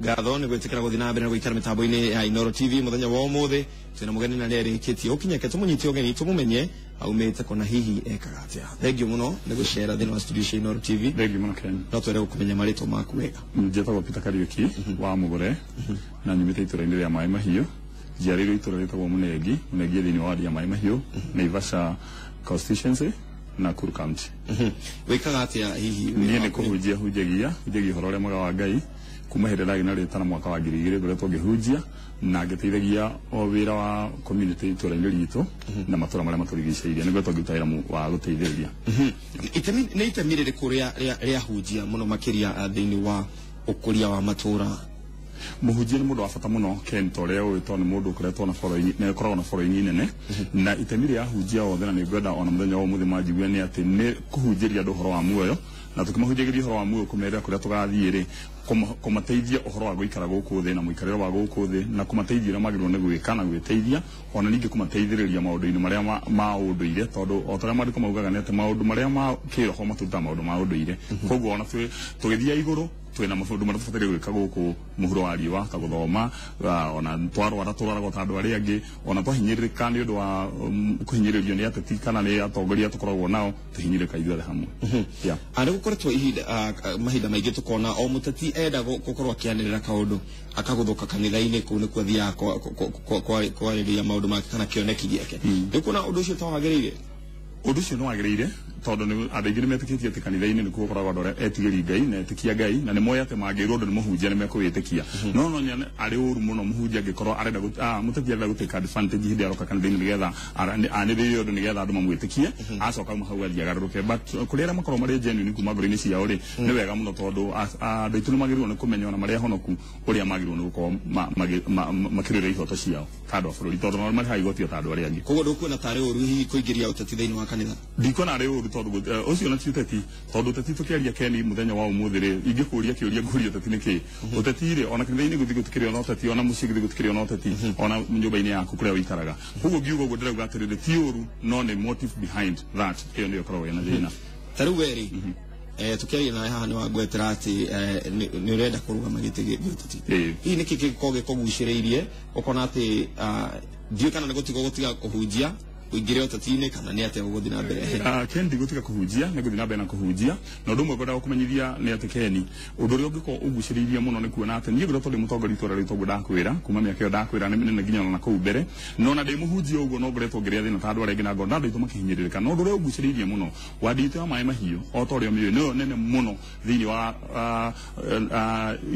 ngatho nä gwä tä kä ra gå thiä na mbere na gå ikara mä tambo-inä ya Inooro TV må thenya wa å twina må geni na nä arä kä tie å kinyeke tå må nyite å geni tå må menye aumä te kona hihi ekaga atä a thengio må no nä gå cera thä inä wa studio cia Inooro TV thengio må no Ken no twende gå kå menya marä two maku wega njätagwo Peter Kariuki wa Mugore na nyumä te itå ra-inä rä a maä mahiå njiarä irwo itå ra rä tagwo må nengi thä inä wa wadi ya maä mahiå Naivasha constituency na Nakuru County wikaga atä a hihi niä nä kå hunjagia å horo å rä a mwega wa Ngai kuma hä ndä ndagä na rä ta na mwaka wa 2000 ngoretwo ngä hunjia na ngä teithagia o wä ra wa community itå ra-inä ritå na matå ra marä a matå rigicäirie nä ngoretwo ngä ruta wä ra wa gå teithä rä ria nä itemi rä rä kå rä a hunjia må no makä ria thä inä wa å kå ria wa matå ra muhunjia ni mundu wa bata muno Ken toria uyu to ni mundu ukoretwo na following na koragwo na following nene na itemi ria hunjia othe na ningwenda ona muthenya wa muthi manjigua ni ati ni kuhunjiria andu horo wa muoyo na tukimahunjagiria horo wa muoyo kumerera kuria tugathie ri kumateithia uhoro wa guikara guku thi na muikariro wa guku thi na kumateithia ria magirwo ni gwika na gwiteithia ona ningi kumateithiriria maundu-ini maria ma unduire tondu o toria mandiko maugaga ni ati maundu maria ma kiroho matuta maundu ma unduire koguo ona tugithia iguru twina mafundu maria tubataire gwika guku muhuro wa riwa ta guthoma ona twarwara turaragwo ta andu aria angi ona twahinyiririka ni undu wa kuhinyiririo ni ateti kana ni atongoria tukoragwo nao tuhinyirika ithuothe hamwe ari gukoretwo mahinda maingi tukona o muteti enda gukorwo akianirira kaundu akaguthuka kanitha-ini kuu nikuo thiaga kwariria maundu make kana kioneki giake ni kuona undu ucio tawagiriire undu ucio nwagiriire tondu ni andu aingi ni metikitie ati kanitha-ini nikuo gukoragwo andu aria etigiri Ngai na etikia Ngai na ni moya ati mangirwo andu ni muhunjia ni mekwiitikia no ari uru muno muhunjia angikorwo arenda muteti arenda guteka advantage hindi aroka kanitha-ini nigetha aniririe undu nigetha andu mamwitikie acoka hau athie agaruruke but kuri aria makorwo mari genuine kuma ngoro-ini ciao ri ni wega muno tondu andu aitu ni magirwo ni kumenya ona maria honoku uria magirwo ni gukorwo makirira ihoto ciao kandu a bururi tondu no mari haigotio ta andu aria angi koguo ndukuona tari uru hihi kuingiria uteti thiini wa kanitha ndikona ari uru tondu ucio na tiuteti tondu uteti tukiaria Keni muthenya wa umuthi ri ingikuria kiuria nguria uteti niki uteti ri ona kanitha-ini guthi gutikiria ona uteti ona mucii guthi gutikiria ona uteti ona nyumba-ini yaku kuria wikaraga koguo ngiuga uguo ndirauga atiriri ti uru no ni motive behind that iyo niyo koragwo ina thina taru weri tukiaria nawe haha ni wangwetera ati ni urenda kurugama giti gituteti hii niki gikoragwo gikuguciriirie ukona ati ndiu kana ni gutiga kuhunjia uingire uteti-ini kana ni ate guthi na mbere Ken ndigutiga kuhunjia ni guthi na mbere na kuhunjia na undu umwe ngwenda kumenyithia ni ati Ken undu uria ungikorwo uguciriirie muno ni kuona ati nie ngoretwo ndi mutongoria itura ritu uguo ndakwira kuma miaka iyo ndakwira ni minene nginya na kuu mbere no na ndi muhunjia uguo no ngoretwo ngiria thina ta andu aria angi na ngona andu aitu makihinyiririka no undu uria uguciriirie muno wandite wa maĩ mahiũ o ta uria mioi no nene muno thiini wa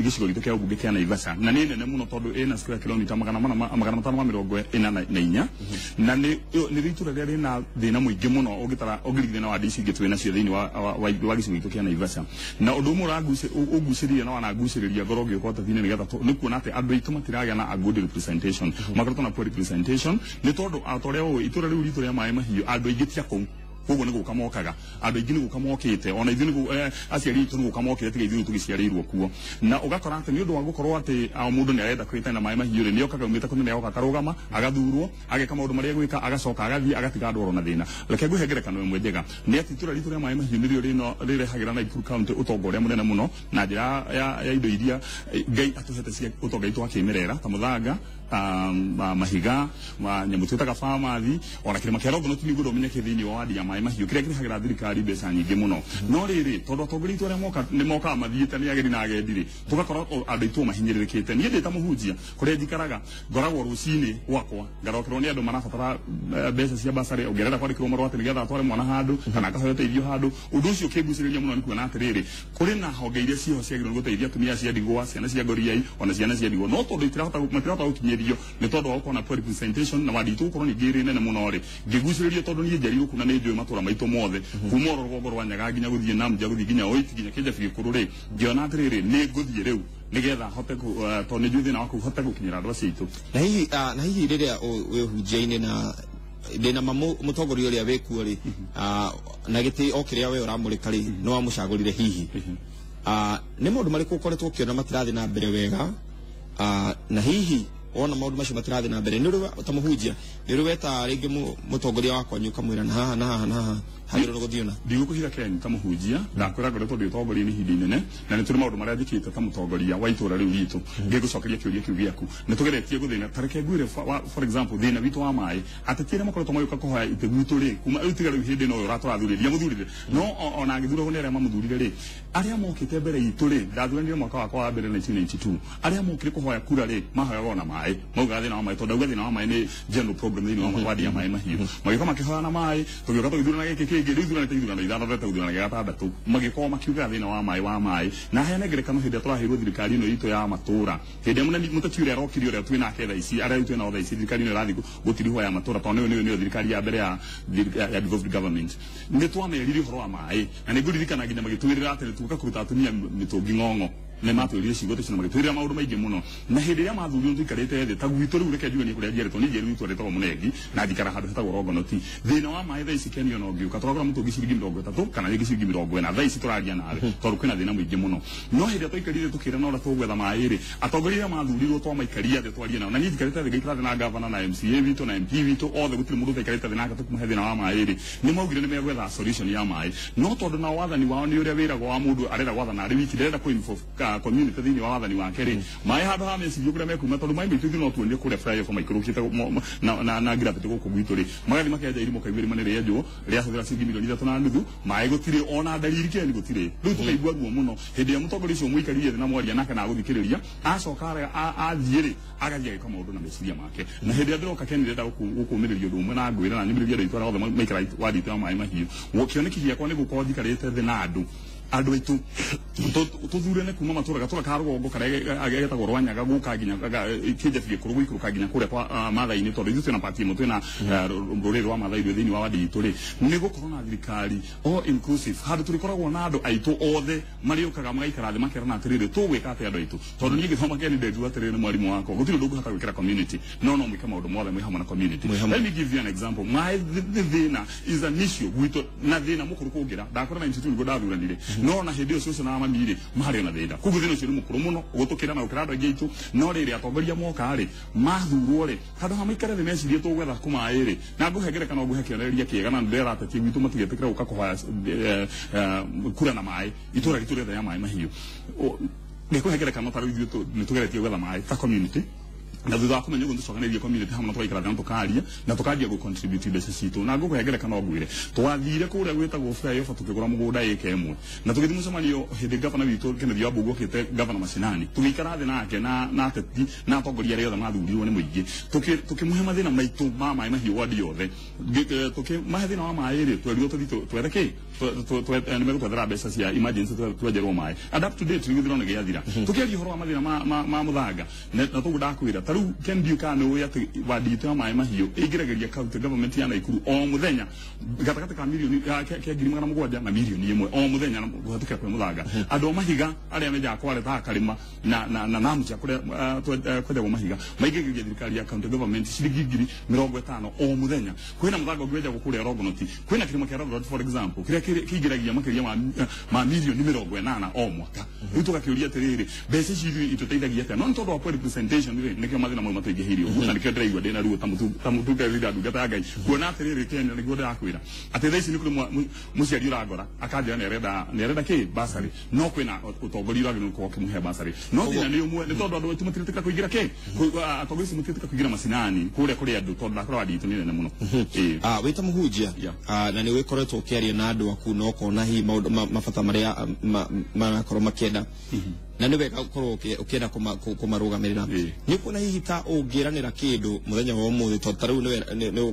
gicigo gitu kia ubunge kia Naivasha na ni nene muno tondu ina square kilomita 544 na ni ritura ria rina thina muingi muno ungirigithia na wadi ici ingi twina cio thiini wa gicigo gitu kia Naivasha na undu umwe uguciriria na wanaguciriria ngoro ngiuka uteti-ini nigetha ni kuona ati andu aitu matiragia na a good representation makoretwo na poor representation ni tondu atoria itura riu ritu ria maĩ mahiũ andu aingi tia kou koguo ni guka mokaga andu aingi ni guka mokite ona ithu ni aciari itu ni guka mokite tiga ithu tugiciarirwo kuo na ugakora ati ni undu wa gukorwo ati mundu ni arenda kwita na maĩ mahiũ ri ni okaga umite kunene agoka karugama agathurwo ageka maundu maria gwika agacoka agathie agatiga andu oro na thina reke ngwehengerekano imwe njega ni ati itura ritu ria maĩ mahiũ nirio rirehagira Nakuru County utonga uria munene muno na njira ya indo iria Ngai atuhete cia utonga itu wa kimerera ta muthanga mahiga nyamu twitaga farmathi ona kirima kia Rongo no tiniguo umenyeke thiini wa wadi ya maĩ mahiũ kiria kirihagira thirikari mbeca nyingi muno no riri tondu atongoria itu aria moka mathiite ni ageni na agendi ri tugakora andu aitu mahinyiririkite nie ndita muhunjia kuria njikaraga ngoragwo rucini gwakwa ngarokerwo ni andu marabatara mbeca cia basari ungerenda kwandikirwo marũa ati nigetha atware mwana handu kana akaheo teithio handu undu ucio ukiguciriria muno ni kuona atiriri kuri na honge iria ciho ciagirwo guteithia atumia cia ndigwa ciana cia ngoriai ona ciana cia ndigwa no tondu itirahota gukinyirio ni tondu wa gukona poor representation na wadi itu gukorwo ni ngiri nene muno ri ngiguciriria tondu ni njeri guku na ni njui matura maitu mothe kuma rũgongo rwa Nyaga nginya guthie Namja guthie nginya Oiti nginya Kijabi Gikuru ri ngiona atiriri ni nguthie riu nigetha hote tondu ni njui thina waku hote gukinyira andu acitu na hihi riria wihunjia-ini na ndina mutongoria uria wikuo ri na giti o kiria we uramurika ri no wamucagurire hihi ni maundu mariku ukoretwo ukiona matirathi na mbere wega na hihi ona maundu macio matirathi na mbere ni uri utamuhunjia ni uri weta ringi mutongoria wakwa nyuka mwira na haha hagiro guthiona ndigukuhira Ken tamuhunjia ndakwira ngoretwo ndi utongoria ni hindi nene na ni turi maundu maria njikite ta mutongoria wa itura riu ritu ngigucokeria kiuria kiu giaku ni tugeretie guthina tareke ngwire for example thina witu wa mai atetire makoretwo mayuka kuhoya ite gwitu ri kuma utiga riu hindi no uraturathuriria muthurire no ona ngithura gonere mamuthurire ri aria mokite mbere itu ri ndathuranire mwaka wakwa wa mbere 1992 aria mokire kuhoya kura ri mahoya ona mai mauga thina wa mai tondu thina wa mai ni general problem thina wa wadi ya mai mahiu magiko makihoya na mai tugiuka tugithurana giki riu thurana teithurana ithano vete thurana gatandatũ magiko makiuga thina wa mai na hene ngerekano hindi turahirwo thirikari no itu ya matura hindi munene mutatiure arokiri uria twina ketha ici aria twina otha ici thirikari no rathi gutiriho ya matura tondu niyo thirikari ya mbere ya devolved government ni twamerire horo wa mai na niguririkana nginya magitwirira atĩ tuka kuruta atumia mitungi ng'ong'o ne matwirire cigo tucina magitwirira maundu maingi muno na hindi ya mathurio tuikarite thi ta gwitu riu reke njuge ni kuria njeretwo ni njeru twaretwo munengi na thikara handu hetagwo Rongonoti thina wa mai tha ici kenio no ngiuka turagura mutungi ciringi 30 kana ringi ciringi 40 tha ici turaria nawe tondu kwina thina muingi muno no hindi tuikarire tukira no ratugwetha mai ri atongoria mathurirwo twamaikaria thi twaria nao na ni thikarite thi gaikara thi na gavana na MCA witu na MP witu othe gutiri mundu thikarite thi nake tukumuhe thina wa mai ri ni maugire ni megwetha solution ya mai no tondu na wathani wao ni uria wiragwo wa mundu arenda gwathana ari wiki ndirenda community thini wa wathani wake ri mai handu ha mecirio kuria mekuma tondu mai mitu no tuonie kuria flyer for maikurukite na gravity guku gwitu ri magathi makenja irimo kaigwiri manene yenjwo ria huthira ciringi milioni 3.5 mai gutire ona dalili Ken gutire riu tukaigua ruo muno hindi ya mutongoria ucio muikarie thi na mwaria nake na guthikiriria acoka athiire agathia gika maundu na meciria make na hindi ndiroka Ken ndenda gukumiriria undu umwe na ngwira na nyumiriria ritwara othe maikara wadite wa mai mahiu gukioneki giakwa ni gukorwo thikarite thi na andu aitu tuthurene kuma matura gatura ka rugongo karia agetagwo Rwanyaga guka nginya kije fige kuru guikuruka nginya kuria kwa mathaini tondu ithu twina party imwe twina ruriri rwa mathai thini wa wadi itu ri ni gukorwo na thirikari all inclusive handu turikoragwo na andu aitu othe mariukaga magaikara thi makerana atiriri tugwika atia andu aitu tondu ni githoma Ken ndeju atiriri mwarimu wako gutiri ndugu hata gwikira community no mwika maundu mothe mwi hamwe na community let me give you an example my thina is an issue gwitu na thina mukuru kungira ndakora 92 ngo ndathuranire no na hindi ucio na mamire mahari na thina kugu thina ucio ni mukuru muno gutukira na ukira andu aingi itu no riri atongoria moka ri mathurwo ri handu ha maikare thi mecirie tugwetha kuma iri na nguhengereka no nguhe kionereria kiega na ndera atati gwitu matigetikira uka kuhoya kura na mai itura giture ya mai mahiu ngikuhengereka no taru ithu ni tugeretie gwetha mai ta community na thutha wa kumenya gundu cokanĩria community hamwe na twaikara thana tukaria na tukanjia gu contribute mbeca citu na ngukuhengereka no ngwire twathire kuria gwitagwo flyover tukigura mugunda eka imwe na tugithi mucemanio hindi gavana witu Kennedy Wambugũ okite gavana macinani tugikara thi nake na ateti na atongoria aria othe mathurirwo ni muingi tukimuhe mathina maitu ma mai mahiu wadi yothe tukimahe thina wa mai ri twerirwo tuthi twethe ki nimegutwethera mbeca cia emergency twenjerwo mai and up to date rigithiro ni giathira tukiaria horo wa mathina ma muthanga na tugu ndakwira taru Ken Buchanan uya wadi itu ya mai mahiu igirageria county government ya Naikuru o muthenya gatakata ka milioni ke ngiri magana mugwanja na milioni imwe o muthenya guhatukira kwe muthanga andu mahiga aria meja kware ta karima na namucha kuria kwethagwo mahiga maigigiria thirikari ya county government ciringi ngiri 50 o muthenya kwina muthanga ngweja gukuria Rongonoti kwina kirimo kia road for example kiria kigiragia makiria ma milioni 80 o mwaka riu tugakiuria atiriri mbeca ciru ituteithagia atia no tondu wa representation nikio mathina mau matũingĩhĩire ũguo na nikio ndĩraigua ndĩna ruo ta mũtungatĩri ndungata ya Ngai kuona atĩrĩrĩ Kenya nĩguo ndĩrakwĩra atĩ thaa ici nĩ kũrĩ mũciari ũrangora akanjĩra nĩarenda kĩ basarĩ no kwĩna ũtongoria ũragĩrĩirwo gũkorwo ũkĩmũhe basarĩ no thĩna nĩ ũmwe nĩ tondũ andũ aitũ matiretĩkĩra kũingĩra kĩ atongoria acio matiretĩkĩra kũingĩra macinani kũrĩa kũrĩ andũ tondũ ndakora wadi itũ nĩ nene mũno wĩ ta mũhunjia na nĩ wĩkoretwo ũkĩaria na andũ aku na ũkona hihi maũndũ mabata marĩa marakorwo makĩenda na nĩ wega ũkorwo ũkĩenda kũmarũgamĩrĩra nĩ kuona hihi ta ũngĩranĩra kĩndũ mũthenya wa ũmũthĩ tondũ ta rĩu nĩ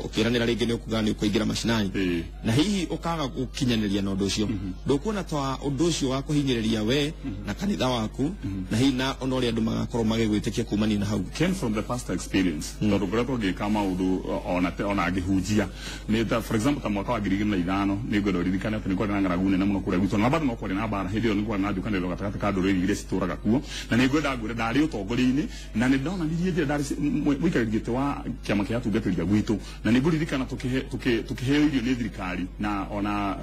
ũkĩranĩra rĩngĩ nĩ ũkuga nĩ ũkũingĩra macinani na hihi ũkaga gũkinyanĩria na ũndũ ũcio ndũkuona ta ũndũ ũcio wa kũhinyĩrĩria we na kanitha waku na hihi na ona ũrĩa andũ magakorwo magĩgwĩtĩkia kumania na hau came from the past experience tondũ ngoretwo ngĩka maũndũ ona ngĩhunjia for example ta mwaka wa 2005 nĩ ngwenda ũririkane atĩ nĩ kwarĩ na ng'aragu nene mũno kũrĩa gwitũ na bado no kwarĩ na mbara hĩndĩ ĩyo nĩ kwarĩ na njũkanĩrĩro gatagatĩ gatagatĩ ka ndũrĩrĩ iria citũraga kuo na nĩ ngwenda ngwĩre ndarĩ ũtongoria-inĩ na nĩ ndona niĩ njĩra ndarĩ mũikarĩri gĩtĩ wa kĩama kĩa atungatĩri gwitũ na nĩ ngũririkana tũkĩheo irio nĩ thirikari na ona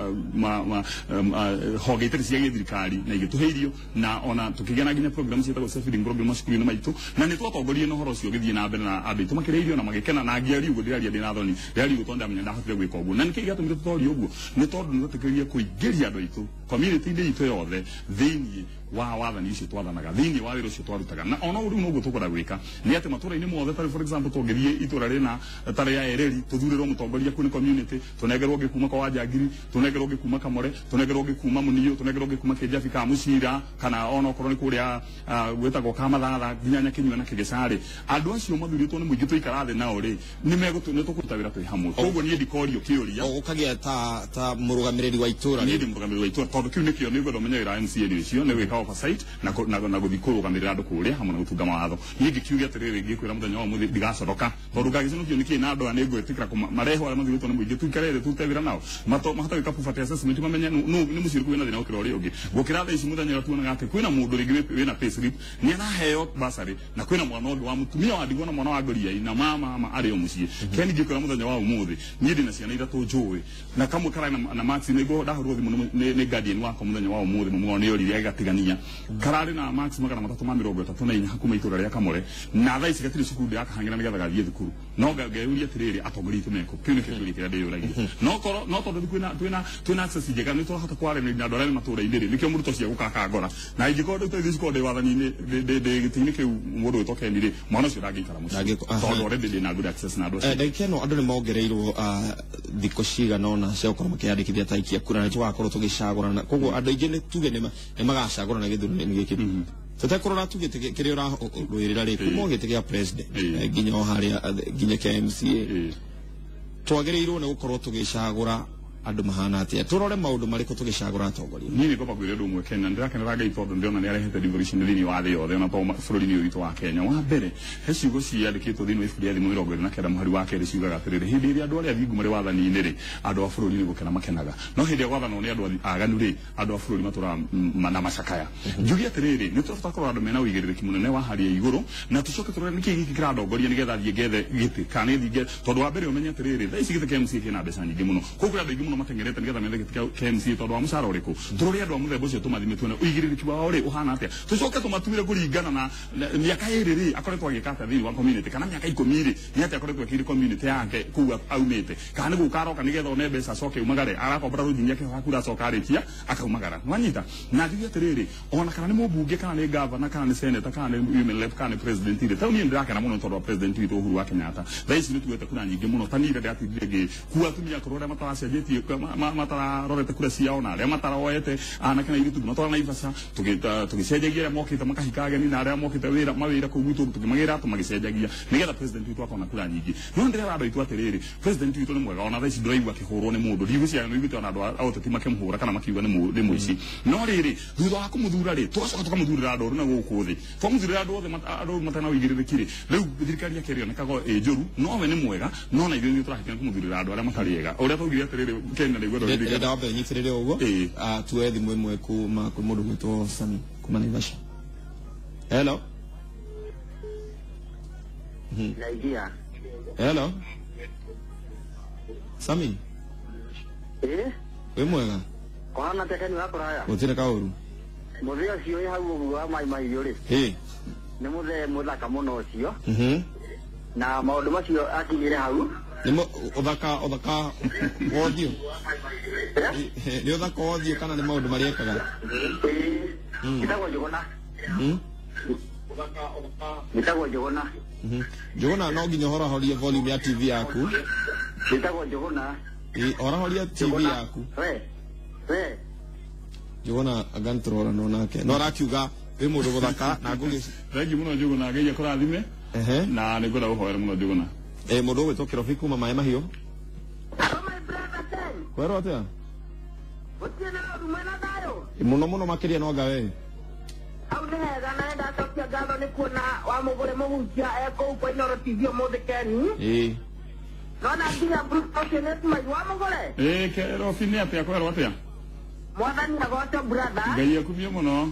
honge itarĩ cia gĩthirikari na igĩtũhe irio na ona tũkĩgĩa na nginya program ciĩtagwo feeding program cukuru-inĩ maitũ na nĩ twatongorie na ũhoro ũcio ũgĩthiĩ na mbere na andũ aitũ makĩrĩa irio na magĩkena na ngĩaria ũguo ndĩraria ndĩna thoni ndĩraria ũguo tondũ ndamenya ndahotire gwĩka ũguo na nĩkĩ gĩatũmire tũtorie ũguo nĩ tondũ nĩ twetĩkĩrire kũingĩria andũ aitũ community-inĩ itũ yothe thĩinĩ wa wathani ucio twathanaga thĩinĩ wa wĩra ũcio twarutaga na ona rĩu noguo tũkwenda gwĩka nĩ atĩ matũra-inĩ mothe tarĩ for example tũngĩthiĩ itũra rĩna tarĩ ya Ereri tũthurĩrwo mũtongoria kũu nĩ community tũnengerwo ũngĩ kuma kwa Wanjangiri tũnengerwo ũngĩ kuma Kamore tũnengerwo ũngĩ kuma Mũniũ tũnengerwo ũngĩ kuma Kĩnjabi ka Mũcira kana ona okorwo nĩ kũrĩa gwĩtagwo Kamathatha nginya Nyakinyua na Kĩgĩcarĩ andũ acio mathurĩtwo nĩ mũingĩ tũikara thĩ nao rĩ nĩ tũkũruta wĩra twĩ hamwe koguo niĩ ndikorio kĩũria ũkagĩa ta mũrũgamĩrĩri wa itũra niĩ ndĩ mũrũgamĩrĩri wa itũra tondũ kĩu nĩkĩo nĩ ngwenda ũmenye wĩra wa MCA nĩ ũcio nĩ gwĩka oversight na gũthiĩ kũrũgamĩrĩra andũ kũrĩa hamwe na gũtunga mawatho niĩ ngĩkiuga atĩrĩrĩ ngĩkwĩra mũthenya wa ũmũthĩ ndigacoroka tondũ ngagĩconokio nĩkĩ na andũ nĩ ngwĩtĩkĩra mareho arĩa mathurĩtwo nĩ mũingĩ tuikare thĩ tũrute wĩra nao mahote gwĩka poverty assessment mamenye nĩ mũciĩ ũrĩkũ wĩna thĩna gũkĩra ũrĩa ũngĩ gũkĩra thaa ici mũthenya ũrĩa tuonaga atĩ kwĩna mũndũ rĩngĩ wĩna payslip nĩ araheo bursary na kwĩna mwana ũngĩ wa mũtumia wa ndigwa na mwana wa ngoriai na mama arĩ o mũciĩ keni ngĩkwĩra mũthenya wa ũmũthĩ niĩ ndĩ na ciana ithatũ njũĩ na kamwe kararĩ na max nĩguo ndahũrwo thimũ nĩ guardian wakwa mũthenya wa ũmũthĩ mũmwe nĩ orire agatigania kararĩ na max 334 hakuma itũra rĩa Kamore na thaa ici gatirĩ cukuru ndĩrakahangĩra nĩgetha gathiĩ thukuru no ngeuria atĩrĩrĩ atongoria itũ meko kĩu nĩ kĩũria kĩrĩa ndĩyũragia no tondũ twĩna access njega nĩ tũrahota kwaranĩria na andũ arĩa matũra-inĩ rĩ nĩkĩo mũrutwo cia gũkaka ngora na ingĩkorwo ndĩtũithiĩ cukuru ndĩ wathani-inĩ ndĩ gĩtĩ-inĩ kĩu mũndũ wĩtwo Keni rĩ mwana ũcio ndangĩikara mũciĩ tondũ already ndĩ na good access na andũ acio ndagĩka ĩno andũ nĩ mongereirwo thikũ cigana ũna cia gũkorwo makĩyandĩkithia ta ikia kura nĩ tũgakorwo tũgĩcagũrana koguo andũ aingĩ nĩ tuge nĩ magacagũrana gĩthurano-inĩ gĩkĩ tũtekorora tugĩte kĩrĩa ũrarũĩrĩra rĩ kuma gĩtĩ gĩa president nginya o harĩa nginya kĩa MCA twagĩrĩirwo nĩ gũkorwo tũgĩcagũra andũ mahana atĩa tũrore maũndũ marĩkũ tũgĩcagũra atongoria niĩ nĩ ngomba kwĩra ũndũ ũmwe Kenya ndĩrakenera Ngai tondũ ndĩrona nĩ arehete devolution thĩinĩ wa thĩ yothe ona to bũrũri-inĩ ũyũ witũ wa Kenya wa mbere he ciugo ciandĩkĩtwo thĩinĩ wa ibuku rĩa thimũ 29 mũhari wa kerĩ ciugaga atĩrĩrĩ hĩndĩ ĩrĩa andũ arĩa athingu marĩ wathani-inĩ rĩ andũ a bũrũri nĩ gũkena makenaga no hĩndĩ ĩrĩa gwathanwo nĩ andũ aganu rĩ andũ a bũrũri matũraga na macakaya njuge atĩrĩrĩ nĩ tũbata kũrora andũ mena ũigĩrĩrĩki mũnene wa harĩa igũrũ na tũcoke tũrore nĩkĩ gĩkĩ kĩradongoria nĩgetha thiĩ gethe gĩtĩ kana thiĩ tondũ wa mbere ũmenye atĩrĩrĩ thaa ici gĩtĩ kĩa MCA kĩna mbeca nyingĩ mũno koguo andũ aingĩ mũno matengerete nĩgetha KMC tondũ wa mũcara ũrĩkũ tũrore andũ a mũthemba ũcio tũmathime tuone ũigĩrĩrĩki wao rĩ ũhana atĩa tũcoke tũmatuire kũringana na mĩaka ĩrĩ rĩ akoretwo agĩka atĩa thĩinĩ wa community kana mĩaka 10 rĩ nĩ atĩa akoretwo akĩrĩ community yake kũu aumĩte kana nĩ gũkaroka nĩgetha one mbeca acoke umagare arakombora rũthi nyake hakura acoka arĩkia akaumagara wanyita na njuge atĩrĩrĩ ona kana nĩ mũmbunge kana nĩ governor kana nĩ senator kana nĩ women rep kana nĩ president rĩ tau niĩ ndĩrakena mũno tondũ wa president witũ Uhuru wa Kenyatta thaa ici nĩ tuwete kura nyingĩ mũno tanire ndĩratindire kuua atumia korwo arĩa mataracenjetie rorete kura ciao na arĩa mataraoete anake na airĩtu matwara Naivasha tũgĩcenjagia arĩa mokĩte makahika ageni na arĩa mokĩte mawĩra kũu gwitũ tũkĩmagĩra tũmagĩcenjagia nĩgetha president witũ akona kura nyingĩ no ndĩrera andũ aitũ atĩrĩrĩ president witũ nĩ mwega ona thaa ici ndũraigua akĩhũrwo nĩ mũndũ ndigũciara nĩiguĩte ona andũ a ũteti makĩmũhũra kana makiuga nĩ mũici no rĩrĩ thutha wa kũmũthura rĩ tũgacoka tũkamũthurĩra andũ na gũkũ thĩ twamũthurĩra andũ othe andũ matana ũigĩrĩrĩki rĩ rĩu thirikari yake ĩrĩonekaga ĩ njũru no we nĩ mwega no na ithuĩ nĩ tũrahĩtania kũmũthurĩra andũ arĩa matarĩ ega ũrĩa twaugire atĩrĩrĩ Kenya nĩ gwetwo tuwe thimũ ĩmwe kuma kwĩ mũndũ gwĩtwo Sami kuma Naivasha. Hello. Hello. Sami. Wĩ mwega? Kwana tekeni wakũraya. Gũtirĩ kaũru. Mũthee ũcio wĩ hau ũguo wa mai rĩ. Nĩ mũthee mũthaka mũno ũcio. Na maũndũ macio akinyire hau. Nĩ ũthaka wothiũ nĩ ũthaka wothiũ kana nĩ maũndũ marĩa ekaga Gĩtagwo Njũgũna Gĩtagwo Njũgũna Njũgũna no nginya ũhorahorie volume ya TV yaku Gĩtagwo Njũgũna horahoria TV yaku Njũgũna agantrora no nake no arakiuga wĩ mũndũ mũthaka na ngũgĩ thengi mũno Njũgũna Ngai akũrathime na nĩ ngwenda gũhoera mũno Njũgũna mũndũ ũgwĩtwo Kĩrobi kuma Maĩ Mahiũ kwerwo atĩa mũno makĩria no anga we hau nĩ hega na ndacokia ngatho nĩ kuona wa mũgũre mũhunjia ekũu kwa Inooro TV ũmũthĩ Keni no na nginya Bruce ũcio nĩ tũmai wa mũgũre Kĩrobi nĩ atĩa kwerwo atĩa mwathani agoce brother Ngai akumie mũno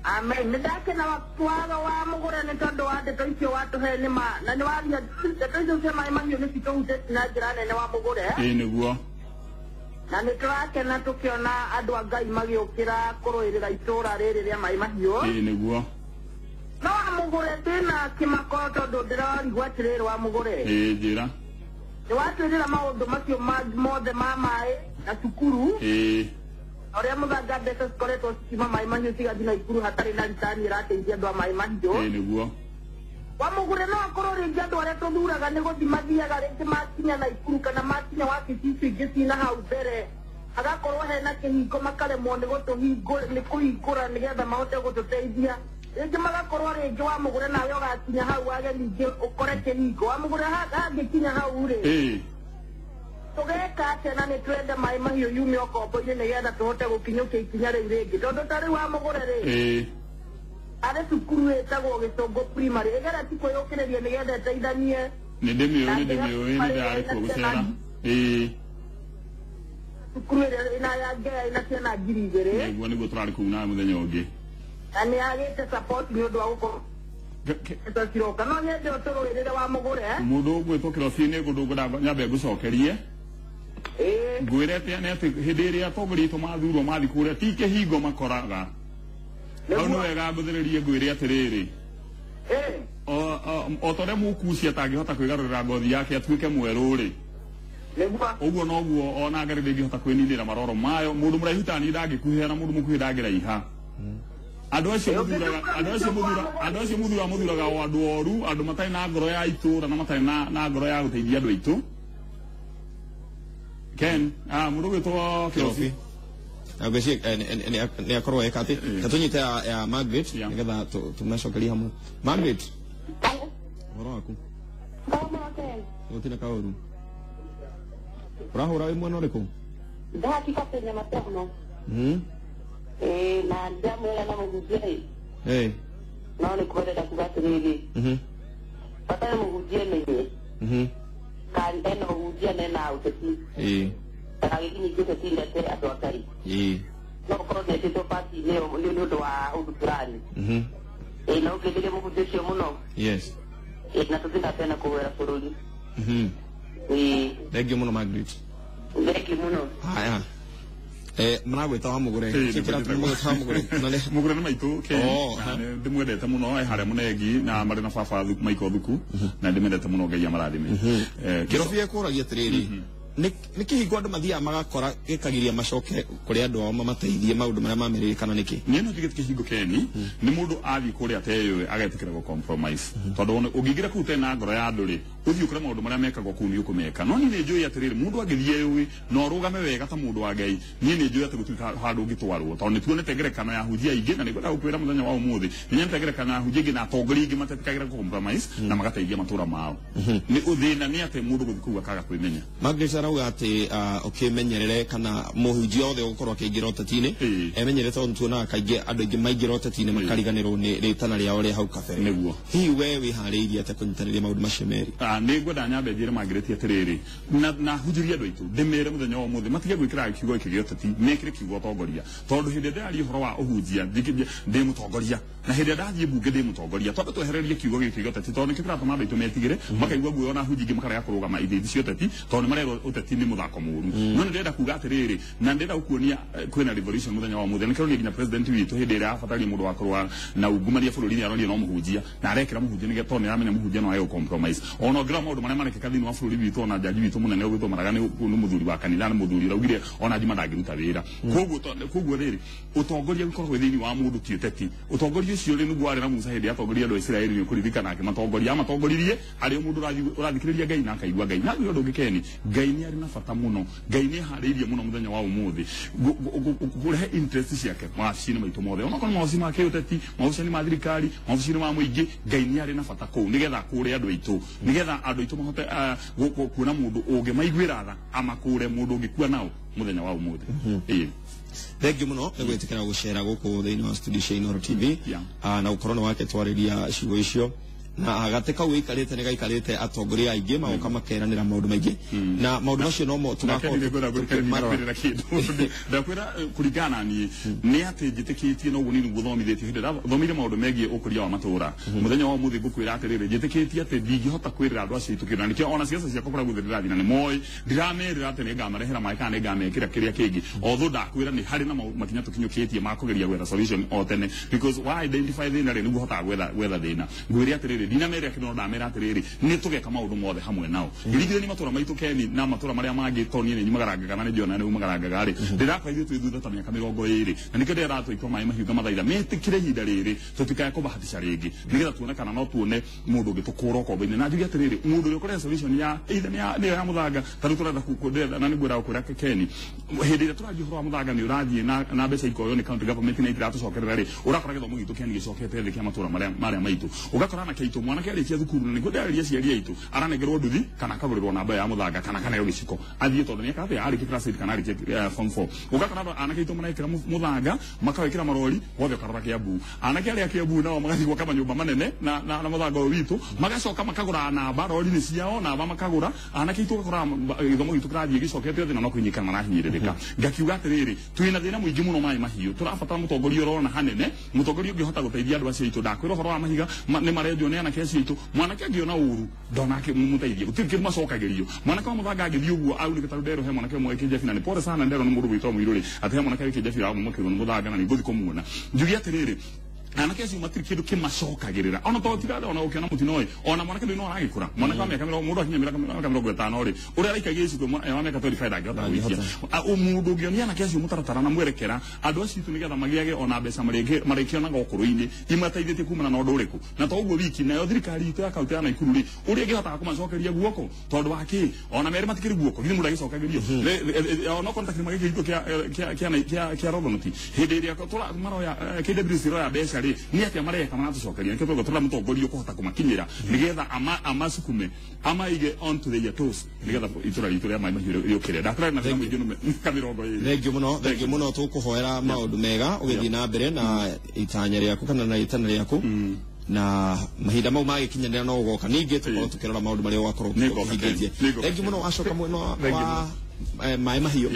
Amen. Ndake na wakwaga wa mugure ni tondu wa ndeto icio watuhe ni ma na ni waria ndeto icio cia mai mahiũ nĩ citũhutĩtie na njĩra nene wa mugure. Nĩguo. Na nĩ tũrakena tũkĩona andũ a Ngai magĩũkĩra kũrũĩrĩra itũũra rĩrĩ rĩa mai mahiũ. Nĩguo. No wa mugure ndĩna kĩmako tondũ ndĩrarigwo atĩrĩrĩ wa mugure. Njĩra. Nĩ watwĩrĩra maũndũ macio mothe ma maĩ na cukuru. Oria mũthanga mbeca cikoretwo cikiuma mai mahiũ cigathiĩ na ikuru hatarĩ na ritani ĩrateithia andũ a mai mahiũ. Nĩguo. Wa mugure no akorwo rĩngĩ andũ arĩa tũthuraga nĩ gũthiĩ mathiaga rĩngĩ makinya na ikuru kana makinya wabici icio ingĩ ciina hau mbere, hagakorwo hena kĩhingo makaremwo nĩ kũhingũra nĩgetha mahote gũtũteithia. Rĩngĩ magakorwo rĩngĩ wa mugure nawe ũgakinya hau wage ningĩ ũkore kĩhingo. Wa mugure hangĩkinya hau rĩ, tũgeka atĩa na nĩ twende mai mahiũ yume ũkombo-inĩ nĩgetha tũhote gũkinyũkia ikinya rĩu rĩngĩ, tondũ ta rĩu wa mugure rĩ, arĩ cukuru ĩtagwo Gĩcũngũ primary ĩgerĩa ti kwĩyũkĩrĩria nĩgetha ĩteithanie. Nĩ ndĩmĩũĩ nĩndĩrarĩ kuo gũcera. Cukuru ĩrĩa ĩna ciana 2,000. Nĩguo nĩguo tũrarĩ kũu nawe mũthenya ũngĩ. Na nĩ agĩte support nĩ ũndũ wa gũkorwo ciroka. No nyende ũtũrũĩrĩre wa mugure. Mũndũ ũgwĩtwo kĩrobi-inĩ ngũndũ nyambe ngũcokerie. Ngwĩre atĩ hĩndĩ ĩrĩa atongoria aitũ mathurwo mathiĩ kũrĩa ti kĩhingo makoraga. Hau nĩ wega ngũthĩrĩrie ngwĩre atĩrĩrĩ, o ta ũrĩa mũkuci atangĩhota kwĩgarũrĩra ngothi yake atuĩke mwerũ rĩ, ũguo noguo ona Ngarĩ ndĩngĩhota kwĩninĩra maroro mayo. Mũndũ mũraihu ta niĩ ndangĩkuhĩra na mũndũ mũkuhĩ ndangĩraiha. Andũ acio mũthuraga o andũ oru, andũ matarĩ na ngoro ya itũũra na matarĩ na ngoro ya gũteithia andũ aitũ. Ken, mũndũ ũgwĩtwo Kĩrobi nĩ akorwo eka atĩ ta tũnyite ya Margaret nĩgetha tũmacokerie hamwe. Margaret, ũhoro waku? Gũtirĩ kaũru. Ũrahũra wĩ mwena ũrĩkũ? Ndahakika penye matano. Na ndamwĩra na mũhunjia rĩ, no nĩ kwendera kuga atĩrĩrĩ, bata mũhunjia nĩwe kandi ena mũhunjia na ena ũteti kana gĩkinyĩtie ũteti ndete andũ a Ngai. No ũkorwo nĩetĩtwo pati-inĩ ĩyo nĩ ũndũ wa ũndũ fulani. Na ũngĩthire mũhunjia ũcio mũno na tũtindatena kũwĩra bũrũri. Thengiũ mũno Margaret. Thengiũ mũno. Haya. Mnagwĩta wa mugure. Mugure nĩ maitũ ndĩmwendete mũno harĩa mũnengi na marĩ na baba maiko thuku na ndĩmendete mũno Ngai amarathime. Kĩrobi ekũragia atĩrĩrĩ, nĩ kĩhingo andũ mathiaga magakora gĩkagiria macoke kũrĩ andũ ao mamateithie maũndũ marĩa mamerĩrĩ kana nĩkĩ? Niĩ no njigĩte kĩhingo Keni nĩ mũndũ athiĩ kũrĩa ateyũĩ agetĩkĩra gũ compromise, tondũ ũngĩingĩra kũu tena ngoro ya andũ rĩ, ũthiĩ ũkore maũndũ marĩa mekagwo kũu nĩ ũkũmeka. No niĩ nĩ njũĩ atĩrĩrĩ, mũndũ angĩthiĩ yũĩ na ũrũgame wega ta mũndũ wa Ngai, niĩ nĩ njũĩ atĩ gũtirĩ handũ ũngĩtwarwo, tondũ nĩ tuonete ngerekano ya ahunjia aingĩ na nĩngwenda gũkwĩra mũthenya wa ũmũthĩ, nĩ nyonete ngerekano ya ahunjia aingĩ na atongoria aingĩ matetĩkagĩra gũ compromise na magateithia matũũra mao. Nĩ ũthĩna nĩ atĩ mũndũ gũthiĩ kũu akaga kwĩmenya. Margaret arauga atĩ ũkĩmenyerere kana mũhunjia othe gũkorwo akĩingĩra ũteti-inĩ emenyerete, tondũ tuonaga kaingĩ andũ aingĩ maingĩra ũteti-inĩ makariganĩrwo nĩ rĩtana rĩao rĩa hau kabere. Nĩguo hihi we wĩharĩirie atĩa kũnyitanĩria maũndũ macio merĩ? Nĩ ngwenda nyambe njĩre Margaret atĩrĩrĩ, na hunjĩrie andũ aitũ ndĩmere mũthenya wa ũmũthĩ matige gwĩkĩra kiugo gĩkĩ gĩa ũteti, mekĩre kiugo ũtongoria, tondũ hĩndĩ ĩrĩa ndĩraria ũhoro wa ũhunjia ndĩ mũtongoria na hĩndĩ ĩrĩa ndathiĩ mbunge ndĩ mũtongoria, twambe twehererie kiugo gĩkĩ gĩa ũteti, tondũ nĩkĩo kĩratũma andũ aitũ metigĩre makaigua guoya ona ahunjia aingĩ makarega kũrũgama ithĩ cia ũteti, tondũ nĩ marerwo ũteti nĩ mũthako mũru. No nĩ ndĩrenda kuga atĩrĩrĩ, na ndĩrenda gũkuonia kwĩna revolution mũthenya wa ũmũthĩ. Nĩkĩo nginya president witũ hĩndĩ ĩrĩa abataria mũndũ wa kũrũa na ungumania bũrũri-inĩ aronia no mũhunjia na arekĩra mũhunjia nĩgetha tondũ nĩ aramenya mũhunjia no agĩ compromise. Ona ngĩra maũndũ marĩa manekĩka thĩinĩ wa bũrũri witũ, ona jaji witũ mũnene ũgwĩtwo Maraga nĩ mũthuri wa kanitha, nĩ mũthuri ũraugire ona Juma ndangĩruta wĩra. Koguo rĩrĩ, ũtongoria ũkoragwo thĩinĩ wa mũndũ ti ũteti. Ũtongoria ũcio rĩ nĩguo warĩ na Musa hĩndĩ atongoria andũ a Isiraeli nĩ kũririkana akĩmatongoria, amatongoririe arĩ mũndũ ũrathikĩrĩria Ngai na akaigua Ngai. Na ũndũ ũngĩ Keni, Ngai nĩ arĩ na bata mũno, Ngai nĩ harĩirie mũno mũthenya wa ũmũthĩ kũrehe interest ciake mawabici-inĩ maitũ mothe, onakorwo mawabici ma kĩũteti, mawabici-inĩ ma thirikari, mawabici-inĩ ma mũingĩ, Ngai nĩ arĩ na bata kũu nĩgetha akũre andũ aitũ, nĩgetha andũ aitũ mahote kuona mũndũ ũngĩmaiguĩra tha amakũre mũndũ ũngĩkua nao mũthenya wa ũmũthĩ. Thengiũ mũno nĩ gwĩtĩkĩra gũcera gũkũ thĩinĩ wa studio cia Inooro TV na gũkorwo nĩ wake twarĩria ciugo icio na agateka wikarite ne gaikarite atongoria aingi magoka makeranira maundu maingi na maundu macio no mo tugakorera kindu ndakwira kurigana ni ati njitikitie no gunini guthomithetio hindi thomire maundu megie ukuria wa matura muthenya wa muthi ngukwira atiriri njitikitie ati ndingihota kwirira andu acio itukira nikio ona ciaca ciakwa kora guthirira thina ni moi ndiramerira ati ni ngamarehera mai kana ni ngamekira kiria kingi although ndakwira ni hari na makinya tukinyukitie makugeria gwetha solution o tene because why identify thina ri niguo hota gwetha thina ngwiri atiriri ndinamerira kino ndamera atiriri ni tugeka maundu mothe hamwe nao irigire ni matura maitu keni na matura maria mangi toni ni nyumagaranga kana ni jona ni umagaranga ri ndiraka ithu twithutha ta miaka 20 na nikende ratu ikoma mai mahiga mathaitha metikire hinda riri tutikaya kubahatisha ringi nigetha tuone kana no tuone mundu gitukura kobe-ini na njugi atiriri mundu ukore solution ya either ni ya muthanga tanu turenda kukundetha na nigwira ukura keni hindi ira turaji horo muthanga ni urathie na mbeca ikoyo ni county government ni itira tucokerera ri urakora githomo gitu keni gicokete thi kia matura maria maitu ugakora na kaitu mwana kari kia thukuru ni kudaria ciari aitu aranegerwo nduthi kana kagurirwo namba ya muthanga kana kana yo giciko athie tondu ni akathi ari class kana ari form 4 ugakora anake itu maraikira muthanga makawekira marori wothe karara kia bu anake ari kia bu nao magathi gwaka manyumba manene na muthanga witu magacoka makagura namba rori ni ciao na makagura anake itu gakora githomo gitu kirathie gicokete thi na no kunyikana na hinyiririka ngakiuga atiriri twina thina muingi muno mai mahiu turabatara mutongoria urona hanene mutongoria ungihota guteithia andu acio itu ndakwira horo wa mahiga ni marendio ne anake acio itu mwanake angiona uru ndonake mumuteithie gutirike macokagirio mwanake wa muthanga angithii uguo au ni gitaru ndero he mwanake mwe kinjefi na ni pore sana ndero ni mundu witwa muiruri ati he mwanake kinjefi ra mumukiro ni muthanga na ni nguthi kumuona njugi atiriri anake acio matiri kindu kimacokagirira ona to tigada ona ukiona mutinoi ona mwanake ndio no aragikura mwanake wa miaka 50 mundu akinya miaka 50 ri uria araikagia icio wa miaka 25 angihota gwikia mundu ngionia anake acio mutaratara na mwerekera andu acio tu nigetha magiage ona mbeca marikio ngokuru-ini imateithĩtie kumana na undu uriku na to uguo wiki nayo thirikari itu ya kaunti ya Nakuru ri uria ngihota kumacokeria guoko tondu waki ona mere matikiri guoko githĩ mundu agicokagirio ona contact magike itu kia rogonoti hindi iria tora maroya KWC roya mbeca ri ni atia mareka manatucokeria nikio tugotara mutongoria kuhota kumakinyira nigetha amasukume amaige on to the toes nigetha itura ritu ria mai mahiu riukire ndakora na themu ingino kamiro thengio muno tukuhoera maundu mega ugithii na mbere na itanya riaku kana na itana riaku na mahinda mau magikinyanira no ugoka ningi tukorwo tukirora maundu maria ugakorwo tuhingitie thengio muno acoka mweno wa mai mahiu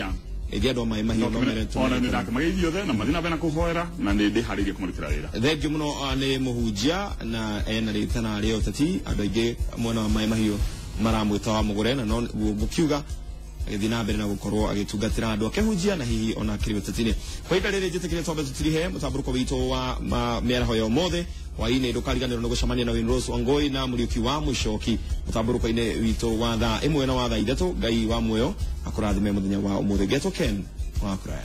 ithia ndo mai mahiu no mere tu ona ndaka magithio the na mathina bena kuhoera na ndi haririe kumurikira wira thengio muno ni muhunjia na ena ritana rio tati andu aingi mwena wa mai mahiu maramwita wa mugure na no gukiuga agithina mbere na gukorwo agitungatira andu akehunjia na hihi ona kiri tatine kwa ihinda riri njitikire twambe tutirihe mutamburuko witu wa miaraho ya mothe waine ndukariganirwo no gucemania na Winrose Wangui na Muriuki wa Mucoki mutamburuko-ini witu wa thaa imwe na wa thaa ithatu ngai wa muoyo akurathime muthenya wa umuthi geto Ken wa kuraya